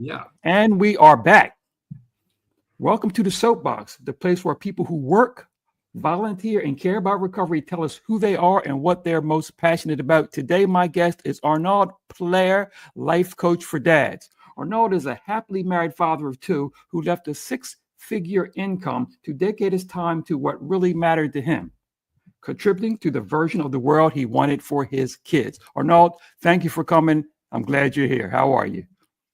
Yeah. And we are back. Welcome to the SoapBox, the place where people who work, volunteer, and care about recovery tell us who they are and what they're most passionate about. Today, my guest is Arnaud Plaire, life coach for dads. Arnaud is a happily married father of two who left a six-figure income to dedicate his time to what really mattered to him, contributing to the version of the world he wanted for his kids. Arnaud, thank you for coming. I'm glad you're here. How are you?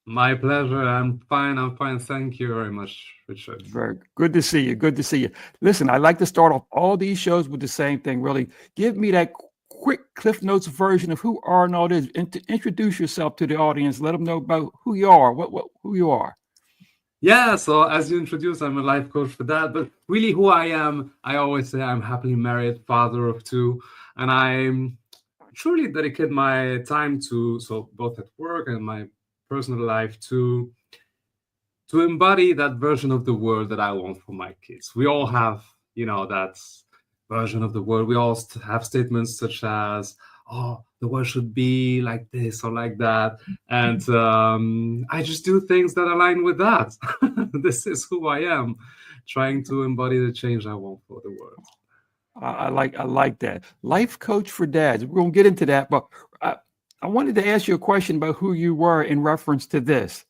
My pleasure. I'm fine. I'm fine. Thank you very much, Richard. Very good to see you. Good to see you. Listen, I like to start off all these shows with the same thing. Really, give me that quick Cliff Notes version of who Arnaud is. Introduce yourself to the audience. Let them know about who you are. Who you are. Yeah. So as you introduced, I'm a life coach for that. But really, who I am, I always say I'm happily married, father of two, and I'm truly dedicate my time to both at work and my personal life to embody that version of the world that I want for my kids. We all have, that version of the world. We all have statements such as, "Oh, the world should be like this or like that," and I just do things that align with that. This is who I am, trying to embody the change I want for the world. I like that. Life coach for dads. We're gonna get into that, but I wanted to ask you a question about who you were in reference to this.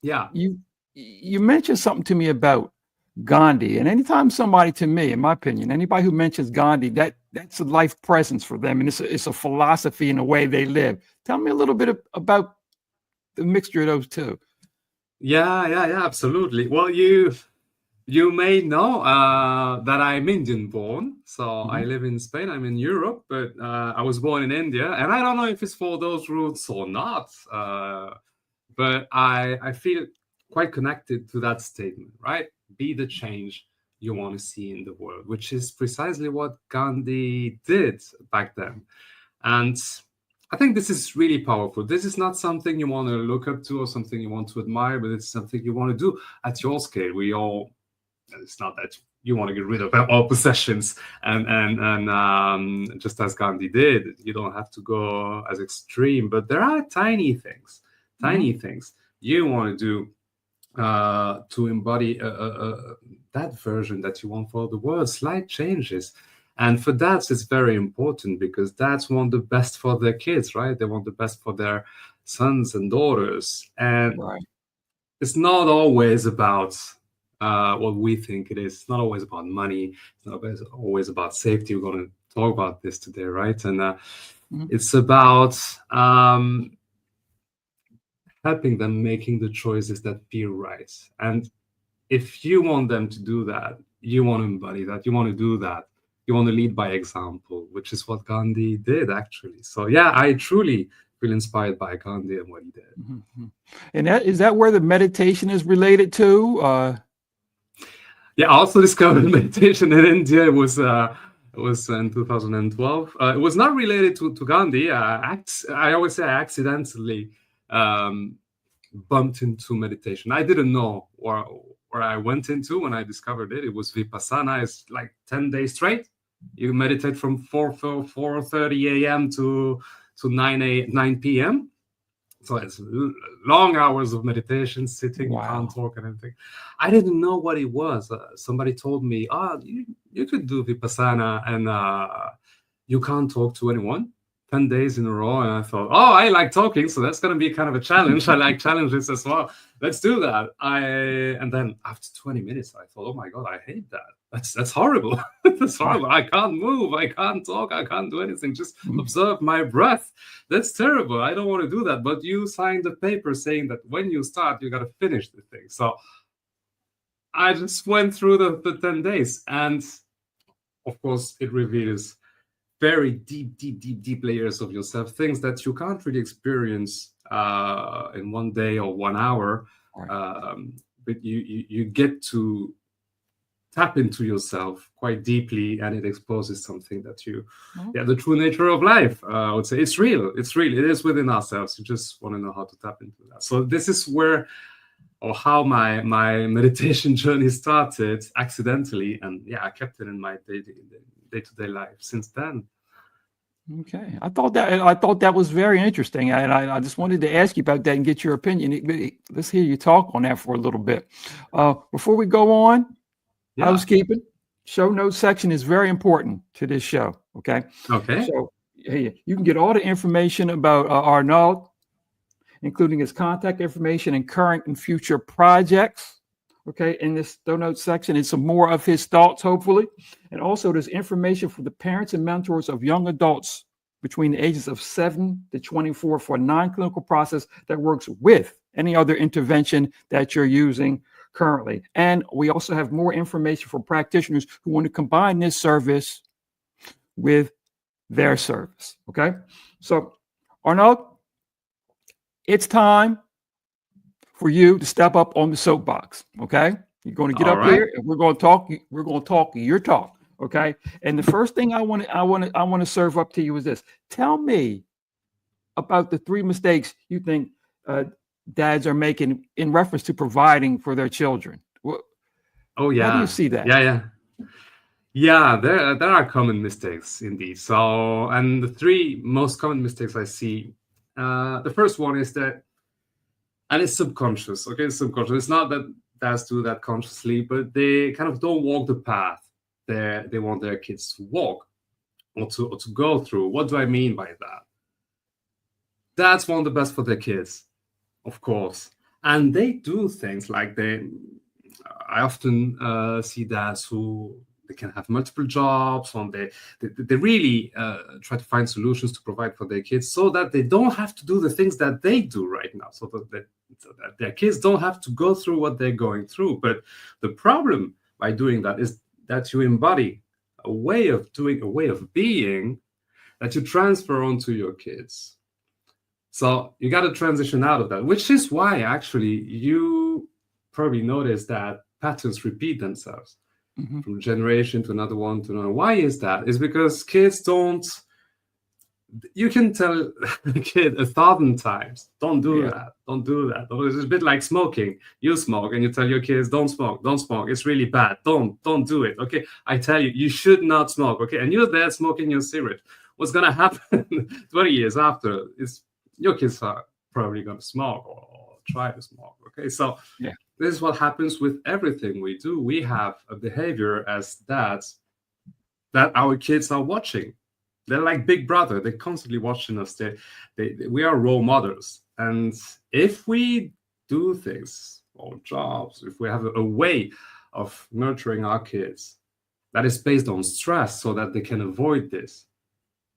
Yeah. You mentioned something to me about Gandhi, and anytime somebody, to me, in my opinion, anybody who mentions Gandhi, that's a life presence for them, and it's a philosophy in the way they live. Tell me a little bit about the mixture of those two. Yeah, absolutely. Well, you may know that I'm Indian born, so I live in Spain. I'm in Europe, but I was born in India, and I don't know if it's for those roots or not, but I feel quite connected to that statement, right? Be the change you want to see in the world, which is precisely what Gandhi did back then. And I think this is really powerful. This is not something you want to look up to or something you want to admire, but it's something you want to do at your scale. It's not that you want to get rid of all possessions and just as Gandhi did, you don't have to go as extreme, but there are tiny things you want to do to embody that version that you want for the world, slight changes. And for dads, it's very important because dads want the best for their kids, right? They want the best for their sons and daughters. And it's not always about what we think it is. It's not always about money. It's not always about safety. We're going to talk about this today, right? And it's about helping them making the choices that feel right. And if you want them to do that, you want to embody that, you want to do that, you want to lead by example, which is what Gandhi did, actually. So, yeah, I truly feel inspired by Gandhi and what he did. Mm-hmm. And is that where the meditation is related to? Yeah, I also discovered meditation in India. It was in 2012. It was not related to Gandhi. I always say I accidentally bumped into meditation. I didn't know where I went into when I discovered it. It was Vipassana. It's like 10 days straight. You meditate from 4:30 a.m. to 9 p.m. So it's long hours of meditation, sitting, you can't talk and everything. I didn't know what it was. Somebody told me, you could do Vipassana and you can't talk to anyone 10 days in a row. And I thought, I like talking, so that's going to be kind of a challenge. I like challenges as well. Let's do that. And then after 20 minutes, I thought, oh my God, I hate that. That's horrible. That's horrible. I can't move. I can't talk. I can't do anything. Just observe my breath. That's terrible. I don't want to do that. But you signed a paper saying that when you start, you got to finish the thing. So I just went through the 10 days. And of course, it reveals very deep layers of yourself, things that you can't really experience in 1 day or 1 hour. But you get to tap into yourself quite deeply, and it exposes something that the true nature of life. I would say it's real. It is within ourselves. You just want to know how to tap into that. So this is how my meditation journey started accidentally, and I kept it in my day-to-day life since then. Okay, I thought that was very interesting, and I just wanted to ask you about that and get your opinion. Let's hear you talk on that for a little bit. Before we go on, Yeah. housekeeping. Show notes section is very important to this show. Okay. Okay. So hey, you can get all the information about Arnaud, including his contact information and current and future projects. Okay, in this show notes section, and some more of his thoughts, hopefully. And also, there's information for the parents and mentors of young adults between the ages of 7 to 24 for a non-clinical process that works with any other intervention that you're using currently. And we also have more information for practitioners who want to combine this service with their service. Okay, so Arnaud, it's time for you to step up on the soapbox. Okay, you're going to get All up right. here and we're going to talk. We're going to talk your talk. Okay, and the first thing I want to serve up to you is this. Tell me about the 3 mistakes you think dads are making in reference to providing for their children. Oh yeah. How do you see that? Yeah, there are common mistakes indeed. So, and the 3 most common mistakes I see, the first one is that, and it's subconscious. Okay, it's subconscious. It's not that dads do that consciously, but they kind of don't walk the path they want their kids to walk or to go through. What do I mean by that? Dads want the best for their kids, of course, and they do things like I often see dads who they can have multiple jobs, and they really try to find solutions to provide for their kids so that they don't have to do the things that they do right now, so that their kids don't have to go through what they're going through. But the problem by doing that is that you embody a way of doing, a way of being that you transfer onto your kids. So you got to transition out of that, which is why actually you probably notice that patterns repeat themselves from generation to another one to another. Why is that? It's because kids don't, you can tell a kid 1,000 times, don't do that, don't do that. It's a bit like smoking. You smoke and you tell your kids, don't smoke, it's really bad, don't do it. Okay, I tell you, you should not smoke. Okay, and you're there smoking your cigarette. What's gonna happen 20 years after is your kids are probably gonna smoke or try to smoke. Okay, so this is what happens with everything we do. We have a behavior as dads that our kids are watching. They're like Big Brother. They're constantly watching us. We are role models. And if we do things or jobs, if we have a way of nurturing our kids that is based on stress so that they can avoid this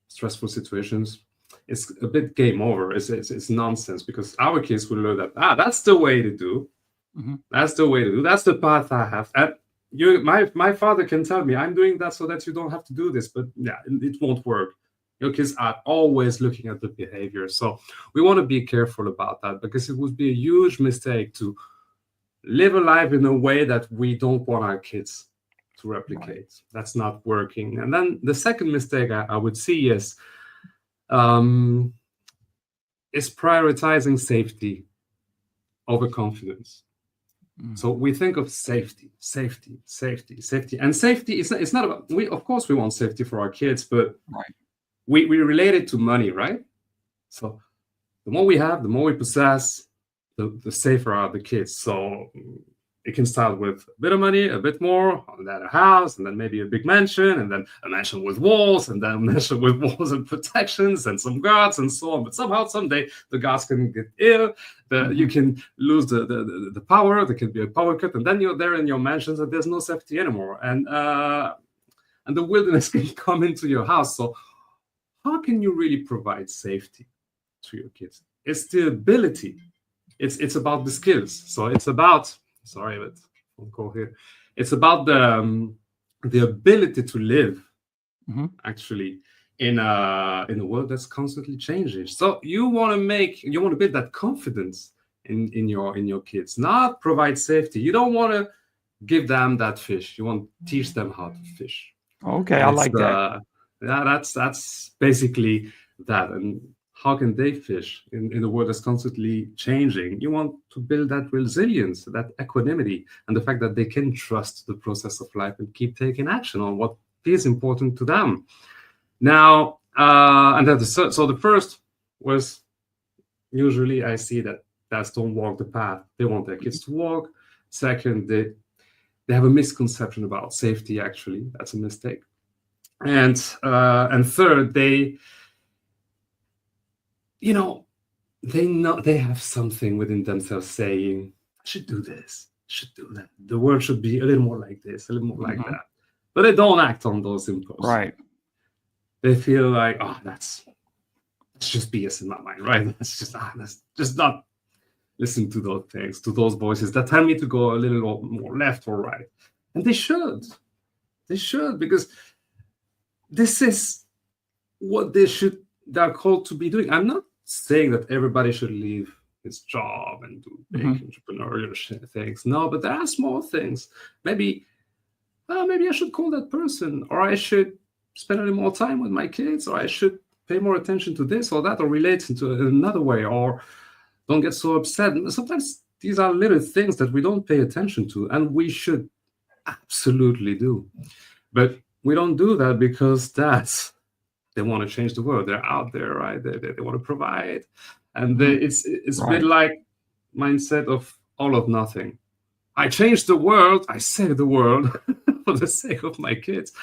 stressful situations, it's a bit game over. It's nonsense, because our kids will learn that, that's the way to do. That's the way to do. That's the path I have. And my father can tell me, I'm doing that so that you don't have to do this, but it won't work. Your kids are always looking at the behavior. So we want to be careful about that, because it would be a huge mistake to live a life in a way that we don't want our kids to replicate. Right. That's not working. And then the second mistake I would see is prioritizing safety over confidence. So we think of safety, and safety is it's not about, of course we want safety for our kids, but we relate it to money, right? So the more we have, the more we possess, the safer are the kids. So it can start with a bit of money, a bit more, and then a house, and then maybe a big mansion, and then a mansion with walls, and then a mansion with walls and protections and some guards and so on. But somehow, someday, the guards can get ill, you can lose the power, there can be a power cut, and then you're there in your mansions and there's no safety anymore. And the wilderness can come into your house. So how can you really provide safety to your kids? It's the ability. It's about the skills. So it's about... Sorry, but phone call here. It's about the ability to live, actually, in a world that's constantly changing. So you want to build that confidence in your kids, not provide safety. You don't want to give them that fish. You want to teach them how to fish. Okay, I like that. That's basically that. And how can they fish in a world that's constantly changing? You want to build that resilience, that equanimity, and the fact that they can trust the process of life and keep taking action on what is important to them. Now, And then the first was, usually I see that dads don't walk the path they want their kids to walk. Second, they have a misconception about safety. Actually, that's a mistake. And third, they have something within themselves saying, I should do this, I should do that. The world should be a little more like this, a little more like that. But they don't act on those impulses. Right. They feel like, oh, that's just BS in my mind, right? Let's just not listen to those things, to those voices that tell me to go a little more left or right. And they should. They should, because this is what they're called to be doing. I'm not saying that everybody should leave his job and do big entrepreneurial things. No, but there are small things. Maybe I should call that person, or I should spend a little more time with my kids, or I should pay more attention to this or that, or relate into another way, or don't get so upset. Sometimes these are little things that we don't pay attention to, and we should absolutely do. But we don't do that because they want to change the world. They're out there, right? They want to provide. And it's a bit like mindset of all or nothing. I change the world, I save the world for the sake of my kids.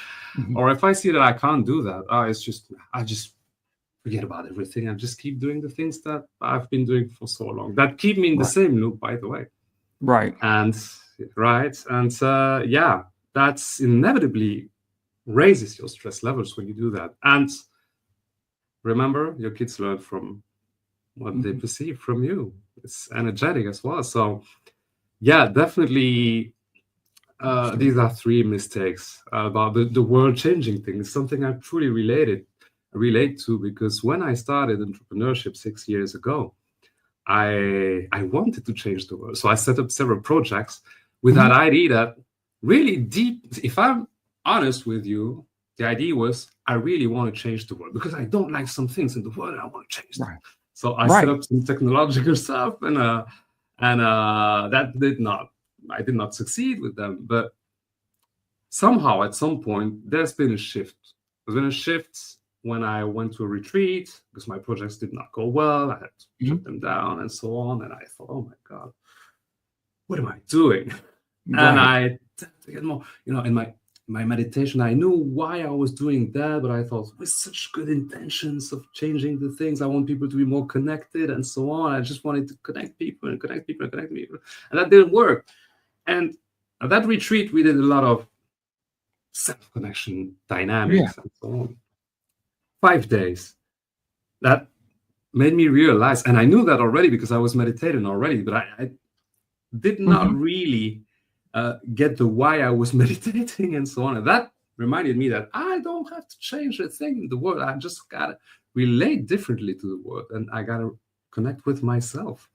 Or if I see that I can't do that, I just forget about everything and just keep doing the things that I've been doing for so long. That keep me in the same loop, by the way. Right. And that's inevitably raises your stress levels when you do that. And remember, your kids learn from what they perceive from you. It's energetic as well. So yeah, definitely these are three mistakes about the world changing thing. It's something I truly relate to, because when I started entrepreneurship 6 years ago, I wanted to change the world. So I set up several projects with that idea that really deep, if I'm honest with you, the idea was I really want to change the world because I don't like some things in the world and I want to change them. So I set up some technological stuff, and that I did not succeed with them. But somehow at some point there's been a shift. There's been a shift when I went to a retreat because my projects did not go well. I had to shut them down and so on. And I thought, oh my God, what am I doing? And I get more, in my meditation, I knew why I was doing that, but I thought with such good intentions of changing the things, I want people to be more connected and so on. I just wanted to connect people. And that didn't work. And at that retreat, we did a lot of self-connection dynamics and so on. 5 days. That made me realize, and I knew that already because I was meditating already, but I did not really get the why I was meditating and so on. And that reminded me that I don't have to change a thing in the world. I just got to relate differently to the world, and I got to connect with myself.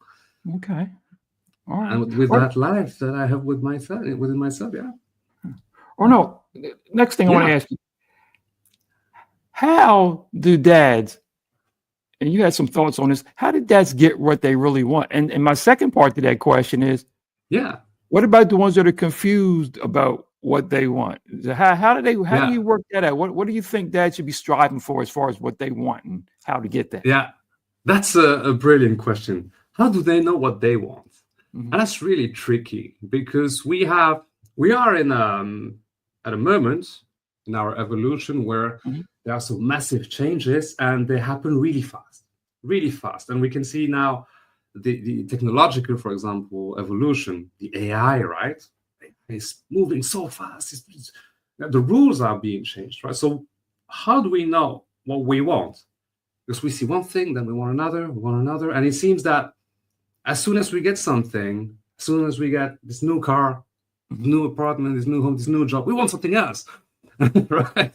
Okay. All right. And with that life that I have within myself, yeah. Or no, next thing I want to ask you, how do dads, and you had some thoughts on this, how do dads get what they really want? And my second part to that question is, what about the ones that are confused about what they want? How do you work that out? What do you think dads should be striving for as far as what they want and how to get that? Yeah, that's a brilliant question. How do they know what they want? And that's really tricky because we are in at a moment in our evolution where there are some massive changes and they happen really fast. And we can see now the technological, for example, evolution, the AI, right? It's moving so fast. The rules are being changed, right? So how do we know what we want? Because we see one thing, then we want another. And it seems that as soon as we get something, as soon as we get this new car, new apartment, this new home, this new job, we want something else, right?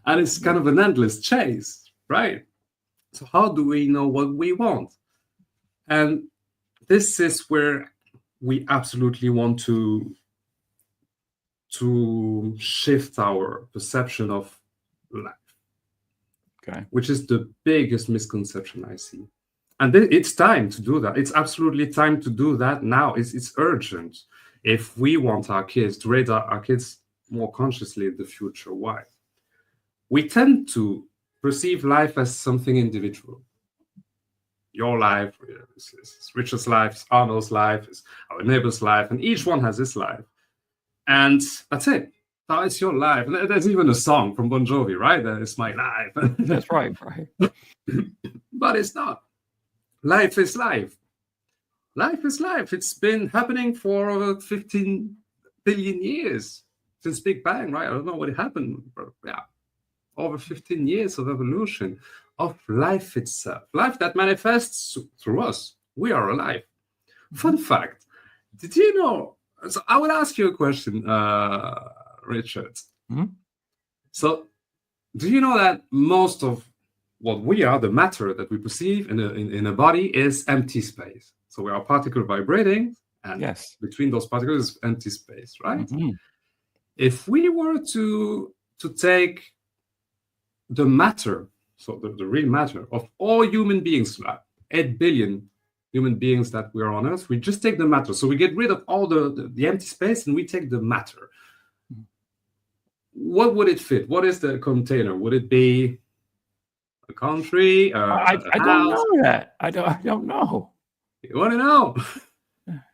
And it's kind of an endless chase, right? So how do we know what we want? And this is where we absolutely want to shift our perception of life, which is the biggest misconception I see. And it's time to do that. It's absolutely time to do that now. It's urgent if we want our kids to raise our kids more consciously in the future. Why? We tend to perceive life as something individual. Your life is Richard's life, is Arnaud's life, is our neighbor's life, and each one has his life. And that's it. Now it's your life. There's even a song from Bon Jovi, right? It's my life. That's right. But it's not. Life is life. Life is life. It's been happening for over 15 billion years since Big Bang, right? I don't know what happened, but yeah, over 15 years of evolution of life itself. Life that manifests through us. We are alive. Fun fact. Did you know? So I will ask you a question, Richard. Mm-hmm. So do you know that most of what we are, the matter that we perceive in a body, is empty space? So we are particle vibrating, and yes, between those particles is empty space, right? Mm-hmm. If we were to take the matter, so the real matter of all human beings, 8 billion human beings that we are on Earth, we just take the matter. So we get rid of all the empty space and we take the matter. What would it fit? What is the container? Would it be a country? I don't know that. I don't know. You want to know?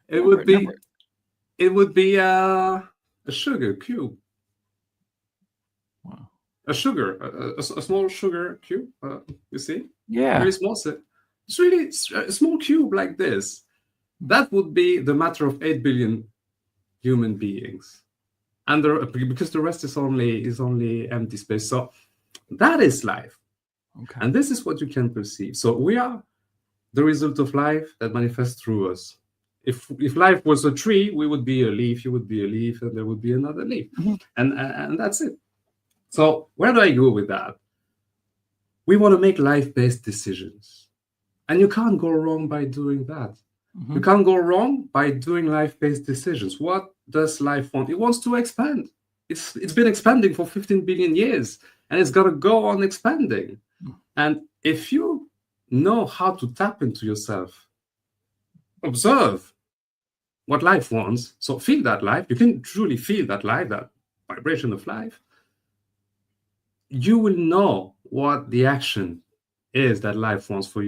It would be a sugar cube. Wow. A sugar, a small sugar cube. You see? Yeah. Very small. It's really a small cube like this. That would be the matter of 8 billion human beings, and because the rest is only empty space. So that is life, okay. And this is what you can perceive. So we are the result of life that manifests through us. If life was a tree, we would be a leaf. You would be a leaf, and there would be another leaf, mm-hmm. and that's it. So where do I go with that? We want to make life-based decisions. And you can't go wrong by doing that. Mm-hmm. You can't go wrong by doing life-based decisions. What does life want? It wants to expand. It's been expanding for 15 billion years, and it's got to go on expanding. Mm-hmm. And if you know how to tap into yourself, observe what life wants, so feel that life, you can truly feel that life, that vibration of life, you will know what the action is that life wants for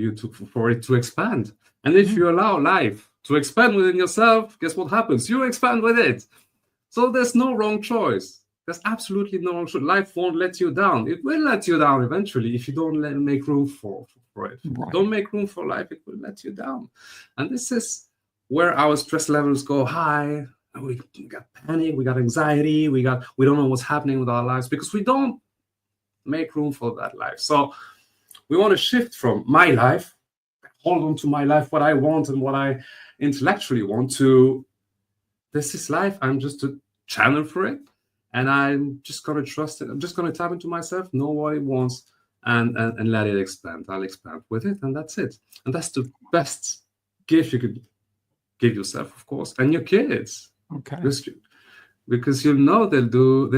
it to expand. And if you allow life to expand within yourself, guess what happens? You expand with it. So there's no wrong choice. There's absolutely no wrong choice. Life won't let you down. It will let you down eventually if you don't make room for it. Right. Don't make room for life, it will let you down. And this is where our stress levels go high. We got panic, we got anxiety, we don't know what's happening with our lives because we don't make room for that life. So we want to shift from my life, hold on to my life, what I want and what I intellectually want, to this is life. I'm just a channel for it, and I'm just going to trust it. I'm just going to tap into myself, know what it wants, and let it expand. I'll expand with it, and that's it. And that's the best gift you could give yourself, of course, and your kids. Okay. Because you know they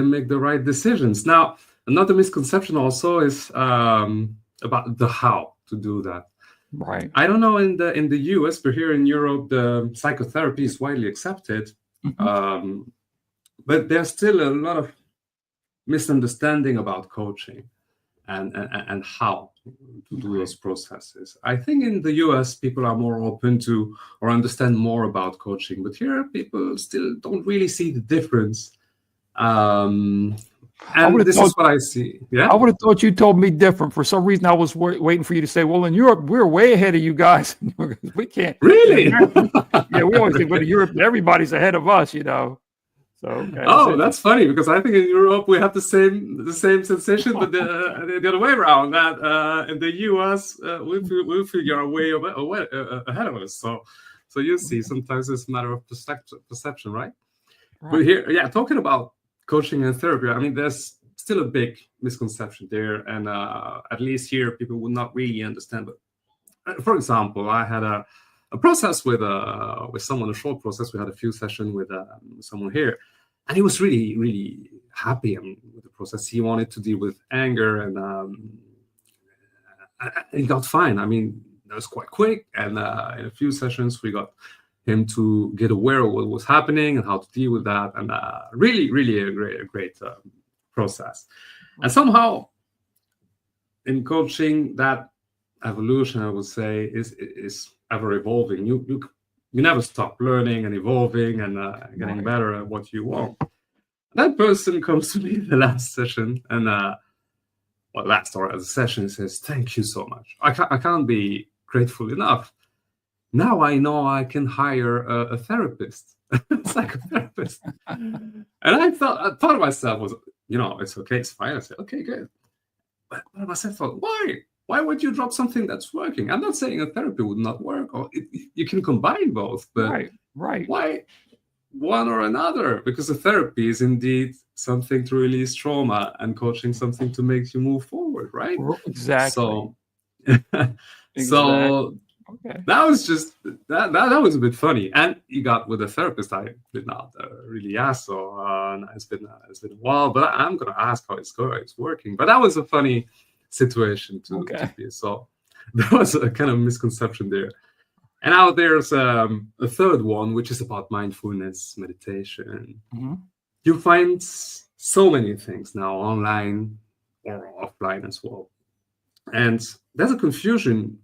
make the right decisions. Now, another misconception also is about the how to do that. Right. I don't know in the US, but here in Europe, the psychotherapy is widely accepted. Mm-hmm. But there's still a lot of misunderstanding about coaching and how to do those processes. I think in the US, people are more open to or understand more about coaching, but here people still don't really see the difference. And this is what I see. Yeah, I would have thought you told me different. For some reason, I was waiting for you to say, well, in Europe, we're way ahead of you guys. We can't. Really? Yeah, we always think, but in Europe, everybody's ahead of us, So, okay, oh, that's funny, because I think in Europe we have the same sensation, but the other way around. That in the US we figure our way ahead of us. So you see, sometimes it's a matter of perception, right? But here, yeah, talking about coaching and therapy, I mean, there's still a big misconception there, and at least here people would not really understand. But for example, I had a process with someone, a short process. We had a few sessions with someone here, and he was really, really happy with the process. He wanted to deal with anger, and he got fine. I mean, that was quite quick, and in a few sessions we got him to get aware of what was happening and how to deal with that, and really, really a great process. And somehow in coaching, that evolution, I would say, is ever evolving. You never stop learning and evolving and getting better at what you want. That person comes to me in the last session and last or as a session says, "Thank you so much. I can't be grateful enough. Now I know I can hire a therapist, a psychotherapist." And I thought to myself was, it's okay, it's fine. I said, okay, good. But I myself thought, why? Why would you drop something that's working? I'm not saying a therapy would not work, or you can combine both, but why one or another? Because a therapy is indeed something to release trauma, and coaching something to make you move forward, right? Exactly. So, okay. That was just that was a bit funny. And you got with a therapist, I did not really ask. So it's been a while, but I'm gonna ask how it's working. But that was a funny situation to be. So there was a kind of misconception there. And now there's a third one, which is about mindfulness meditation. Mm-hmm. You find so many things now online or offline as well, and there's a confusion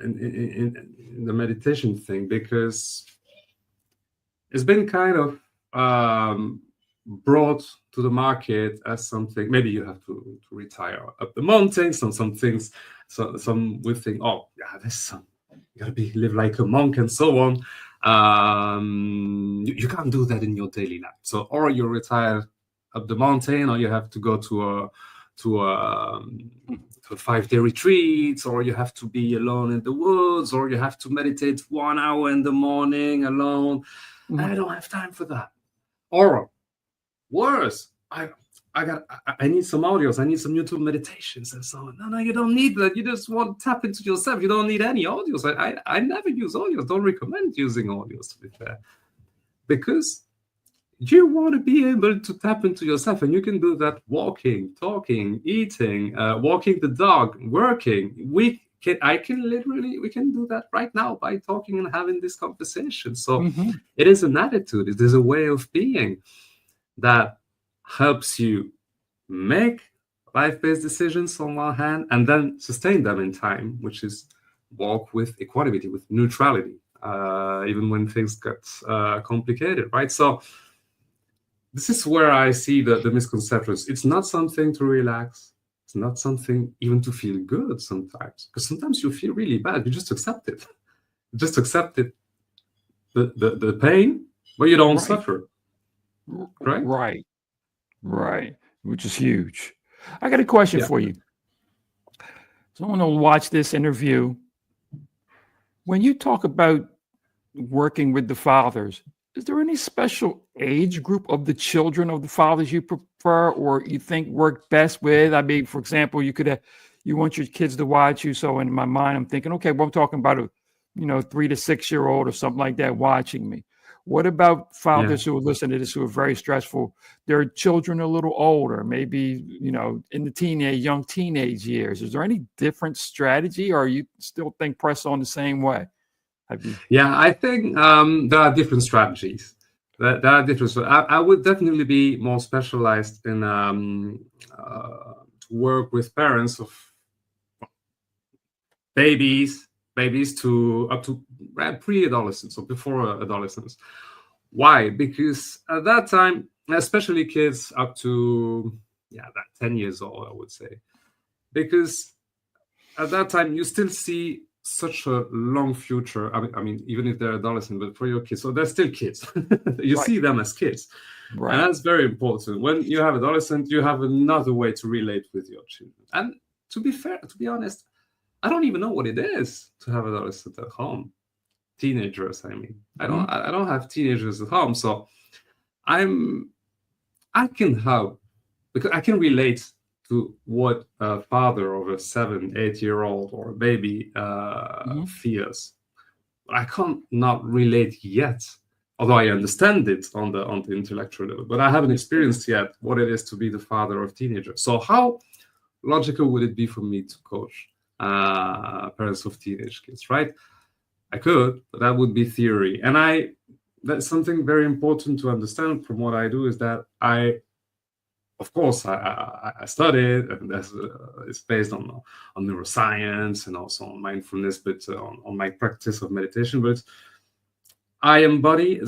in the meditation thing, because it's been kind of brought to the market as something. Maybe you have to retire up the mountain. Some things. Some would think, oh yeah, there's some. You gotta live like a monk and so on. You can't do that in your daily life. So, or you retire up the mountain, or you have to go to a 5-day retreat, or you have to be alone in the woods, or you have to meditate 1 hour in the morning alone. Mm-hmm. I don't have time for that. Or worse, I need some audios. I need some YouTube meditations and so on. No, you don't need that. You just want to tap into yourself. You don't need any audios. I never use audios. Don't recommend using audios, to be fair, because you want to be able to tap into yourself, and you can do that walking, talking, eating, walking the dog, working. We can do that right now by talking and having this conversation. So It is an attitude. It is a way of being that helps you make life-based decisions on one hand, and then sustain them in time, which is walk with equanimity, with neutrality, even when things get complicated, right? So this is where I see the misconceptions. It's not something to relax. It's not something even to feel good sometimes, because sometimes you feel really bad. You just accept it. You just accept it, the pain, but you don't suffer. Right? Right. Which is huge. I got a question for you. Someone will watch this interview. When you talk about working with the fathers, is there any special age group of the children of the fathers you prefer, or you think work best with? I mean, for example, you want your kids to watch you. So in my mind, I'm thinking, okay, well, I'm talking about a 3 to 6 year old or something like that watching me. What about fathers who are listening to this, who are very stressful? Their children are a little older, maybe, in the young teenage years. Is there any different strategy, or you still think press on the same way? Yeah, I think there are different strategies. There are different. I would definitely be more specialized in to work with parents of babies to up to pre-adolescence or before adolescence. Why? Because at that time, especially kids up to that 10 years old, I would say, because at that time you still see such a long future. I mean, even if they're adolescent, but for your kids, so they're still kids. You see them as kids, and that's very important. When you have adolescent, you have another way to relate with your children. And to be fair, to be honest, I don't even know what it is to have adolescents at home. Teenagers, I mean, I don't have teenagers at home, so I can help because I can relate to what a father of a 7-8 year old or a baby feels. I can't not relate yet, although I understand it on the intellectual level, but I haven't experienced yet what it is to be the father of teenagers. So how logical would it be for me to coach parents of teenage kids, right? I could, but that would be theory. And that's something very important to understand from what I do, is that I of course, I studied, and it's based on neuroscience and also on mindfulness, but on my practice of meditation. But I embody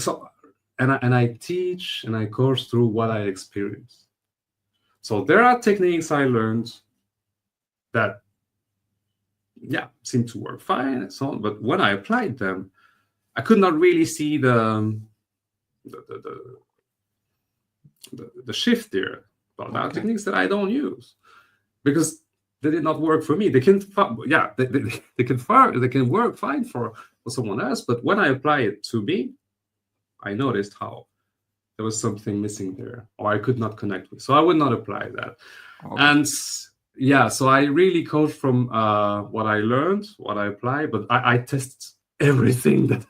and I teach and I coach through what I experience. So there are techniques I learned that, seem to work fine and so on. But when I applied them, I could not really see the shift there. Well, there are techniques that I don't use because they did not work for me. They can, they can work fine for someone else. But when I apply it to me, I noticed how there was something missing there, or I could not connect with. So I would not apply that. Okay. And so I really coach from what I learned, what I apply, but I test everything that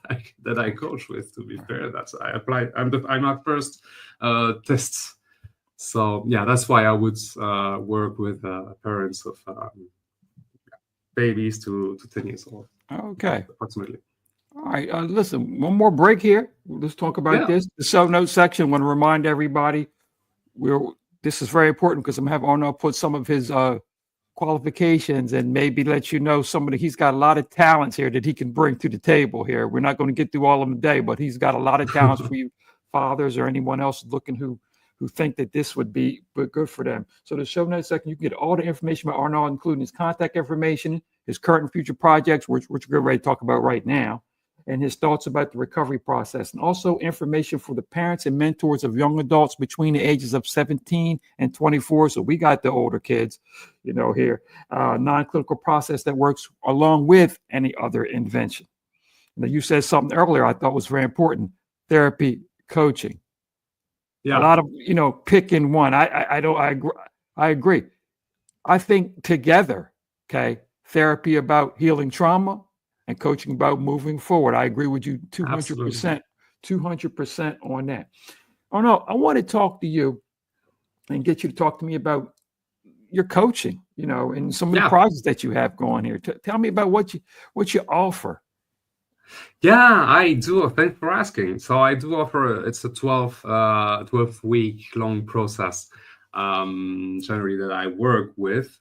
I coach with. To be fair, I applied. I'm my first tests. So that's why I would work with parents of babies to 10 years old. Okay, approximately. All right, listen, one more break here. Let's talk about this. The show notes section. I want to remind everybody, this is very important because I'm going to have Arnaud put some of his qualifications and maybe let you know he's got a lot of talents here that he can bring to the table here. We're not going to get through all of them today, but he's got a lot of talents for you fathers or anyone else looking who think that this would be good for them. So the show notes section, you can get all the information about Arnaud, including his contact information, his current and future projects, which we're getting ready to talk about right now, and his thoughts about the recovery process, and also information for the parents and mentors of young adults between the ages of 17 and 24. So we got the older kids, here, non-clinical process that works along with any other invention. Now, you said something earlier I thought was very important: therapy, coaching. Yeah. A lot of, picking one. I agree. I think together, therapy about healing trauma and coaching about moving forward. I agree with you 200%, 200% on that. Oh no, I want to talk to you and get you to talk to me about your coaching, and some of the projects that you have going here. Tell me about what you offer. Yeah, I do. Thanks for asking. So I do offer, it's a 12 week long process generally that I work with.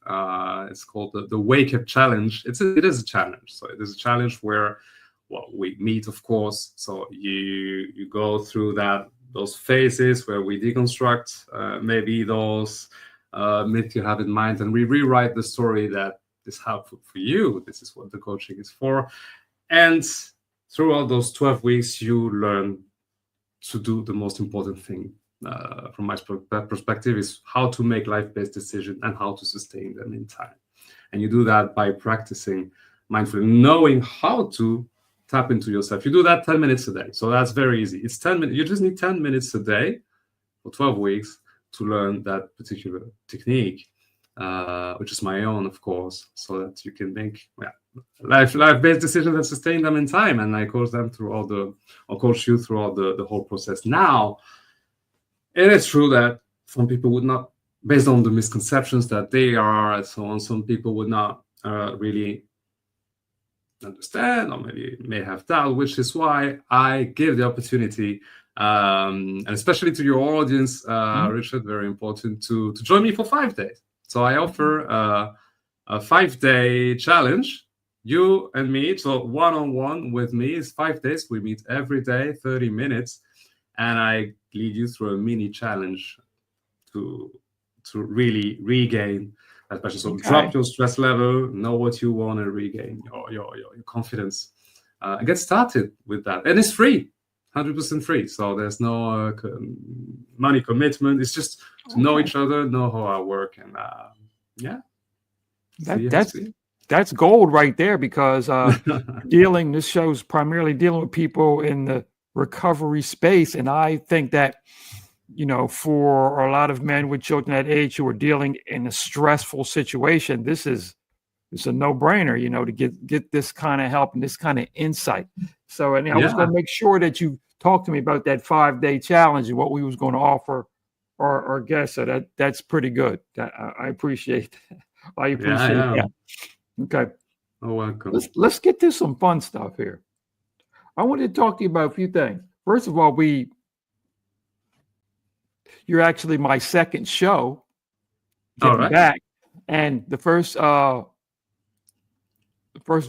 It's called the Wake Up Challenge. It is a challenge. So it is a challenge where, we meet, of course. So you go through those phases where we deconstruct maybe those myths you have in mind, and we rewrite the story that is helpful for you. This is what the coaching is for. And throughout those 12 weeks, you learn to do the most important thing. From my perspective, is how to make life-based decisions and how to sustain them in time. And you do that by practicing mindfulness, knowing how to tap into yourself. You do that 10 minutes a day. So that's very easy. It's 10 minutes. You just need 10 minutes a day for 12 weeks to learn that particular technique, which is my own, of course, so that you can make life-based decisions and sustain them in time. And I coach them coach you throughout the whole process. Now, it is true that some people would not, based on the misconceptions that they are and so on, some people would not really understand, or maybe may have doubt, which is why I give the opportunity, and especially to your audience, Richard, very important, to join me for 5 days. So I offer a 5-day challenge, you and me. So one-on-one with me is 5 days. We meet every day, 30 minutes, and I lead you through a mini challenge to really regain that passion. So drop your stress level, know what you want, and regain your confidence. Get started with that, and it's free, 100% free. So there's no money commitment. It's just to know each other, know how I work, and that's gold right there, because this show's primarily dealing with people in the recovery space, and I think that for a lot of men with children that age who are dealing in a stressful situation, it's a no-brainer, to get this kind of help and this kind of insight. So, and I was going to make sure that you talk to me about that 5-day challenge and what we was going to offer our guests. So that's pretty good. I appreciate that. I appreciate that. Okay. Oh, welcome. Let's get to some fun stuff here. I wanted to talk to you about a few things. First of all, you're actually my second show All getting right. back. And the first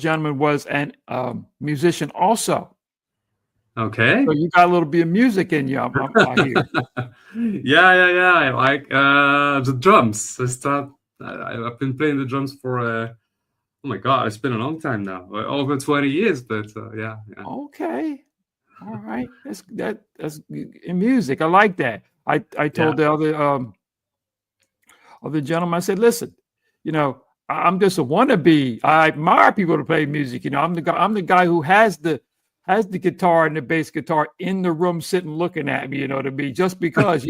gentleman was an musician also. Okay. So you got a little bit of music in you, I hear. Yeah. I like the drums. I've been playing the drums for oh my God, it's been a long time now, over 20 years. But yeah. Okay. All right. That's in music. I like that. I told the other gentleman, I said, listen, I'm just a wannabe. I admire people to play music. I'm the guy who has the guitar and the bass guitar in the room sitting looking at me, to be just because,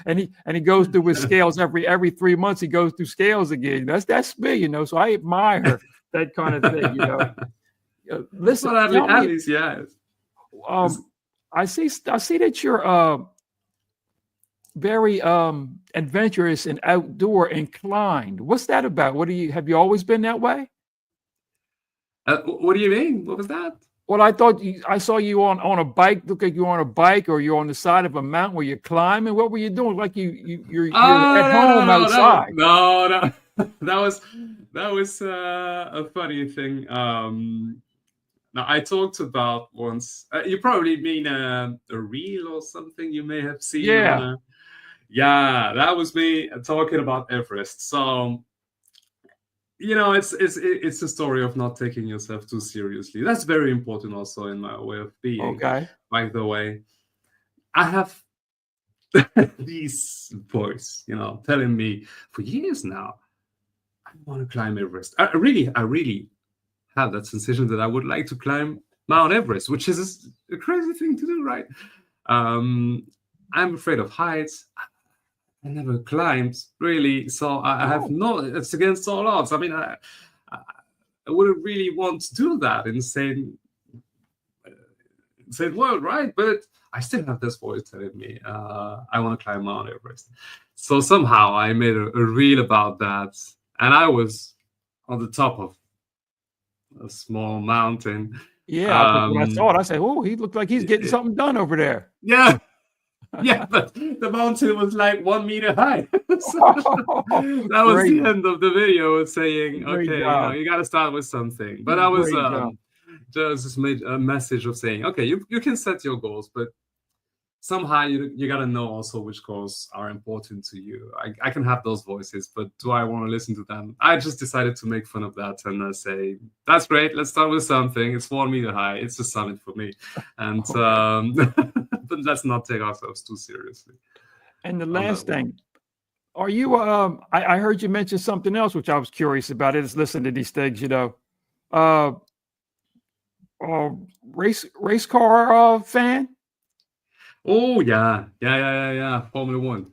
and he goes through his scales every 3 months, he goes through scales again. That's me, so I admire that kind of thing, Listen, Well, tell at me, least, yeah. I see that you're very adventurous and outdoor inclined. What's that about? Have you always been that way? What do you mean? What was that? Well, I saw you on a bike. Look like you're on a bike, or you're on the side of a mountain where you're climbing. What were you doing? Like you're at home outside. No. That was a funny thing. Now I talked about once. You probably mean a reel or something you may have seen. Yeah. Yeah, that was me talking about Everest. So, it's a story of not taking yourself too seriously. That's very important also in my way of being. Okay. By the way, I have these boys, telling me for years now, I want to climb Everest. I really have that sensation that I would like to climb Mount Everest, which is a crazy thing to do, right? I'm afraid of heights. I never climbed, really, so I have it's against all odds. I mean, I wouldn't really want to do that in the same world, right? But I still have this voice telling me I want to climb Mount Everest. So somehow I made a reel about that, and I was on the top of a small mountain. Yeah, when I saw it, I said, "Oh, he looked like he's getting something done over there." Yeah. Yeah, but the mountain was like 1 meter high. So that was the end of the video, saying, okay, you got to start with something. But I was just made a message of saying, okay, you can set your goals, but somehow you got to know also which goals are important to you. I can have those voices, but do I want to listen to them? I just decided to make fun of that and say, that's great. Let's start with something. It's 1 meter high. It's a summit for me. And but let's not take ourselves too seriously. And the last thing, are you? I heard you mention something else, which I was curious about. Is listen to these things, race car fan. Oh yeah. Formula One.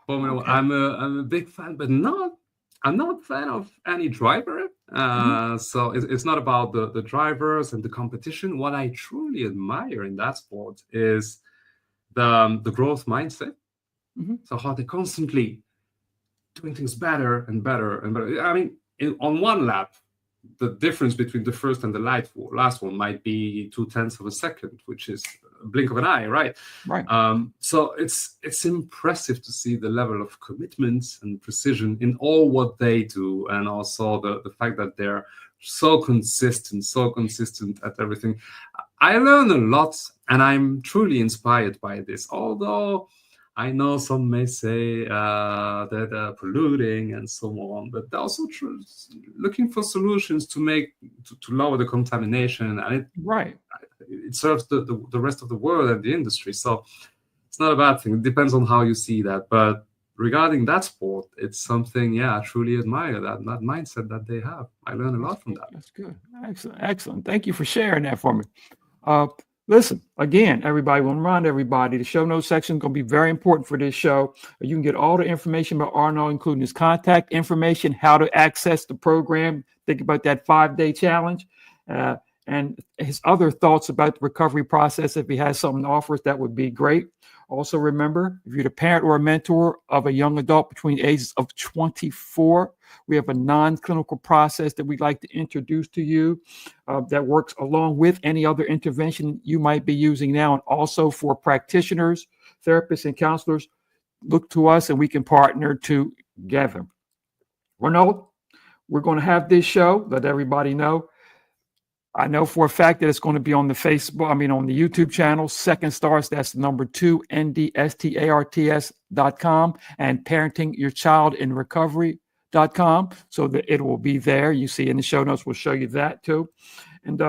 Okay. I'm a big fan, but I'm not a fan of any driver. So it's not about the drivers and the competition. What I truly admire in that sport is the growth mindset. So how they constantly doing things better and better and better. I mean, on one lap, the difference between the first and the last one might be 0.2 of a second, which is a blink of an eye, right? Right. So it's impressive to see the level of commitment and precision in all what they do, and also the fact that they're so consistent at everything. I learn a lot, and I'm truly inspired by this. Although I know some may say that they're polluting and so on, but they're also looking for solutions to lower the contamination, and it serves the rest of the world and the industry. So it's not a bad thing. It depends on how you see that. But regarding that sport, it's something, I truly admire that mindset that they have. I learn a lot from that. That's good. Excellent. Thank you for sharing that for me. Listen, again, everybody, want to remind everybody, the show notes section is going to be very important for this show. You can get all the information about Arnaud, including his contact information, how to access the program, think about that 5-day challenge, and his other thoughts about the recovery process. If he has something to offer us, that would be great. Also, remember, if you're the parent or a mentor of a young adult between the ages of 24, we have a non-clinical process that we'd like to introduce to you that works along with any other intervention you might be using now, and also for practitioners, therapists, and counselors look to us and we can partner together. Arnaud, we're going to have this show, let everybody know. I know for a fact that it's going to be on the on the YouTube channel, Second Starts, that's the number 2, NDSTARTS.com, and parentingyourchildinrecovery.com, so that it will be there. You see in the show notes, we'll show you that too. And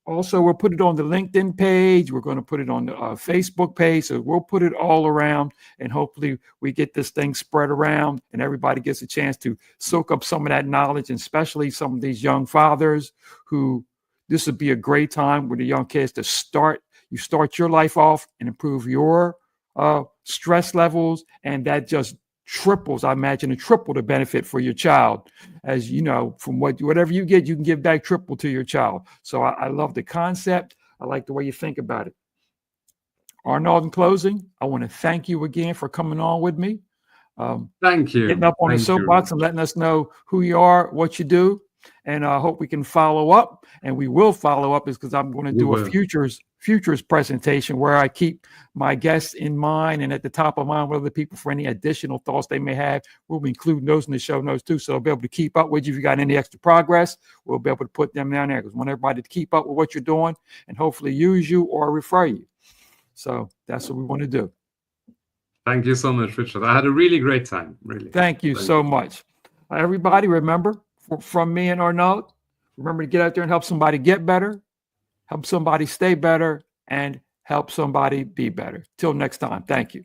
also, we'll put it on the LinkedIn page. We're going to put it on the Facebook page. So we'll put it all around, and hopefully we get this thing spread around and everybody gets a chance to soak up some of that knowledge, and especially some of these young fathers who this would be a great time with the young kids to start your life off and improve your stress levels. And that just triples, I imagine, triple the benefit for your child. As you know, from whatever you get, you can give back triple to your child. So I love the concept. I like the way you think about it. Arnaud, in closing, I want to thank you again for coming on with me. Thank you. Getting up on the soapbox and letting us know who you are, what you do. And I hope we can follow up, and we will follow up, because I'm going to do a futures presentation where I keep my guests in mind and at the top of mind with other people for any additional thoughts they may have. We'll be including those in the show notes too, so I'll be able to keep up with you. If you got any extra progress, we'll be able to put them down there, because we want everybody to keep up with what you're doing and hopefully use you or refer you. So that's what we want to do. Thank you so much, Richard. I had a really great time. Really. Thank you so much. Everybody, remember, from me and Arnaud, remember to get out there and help somebody get better, help somebody stay better, and help somebody be better. Till next time. Thank you.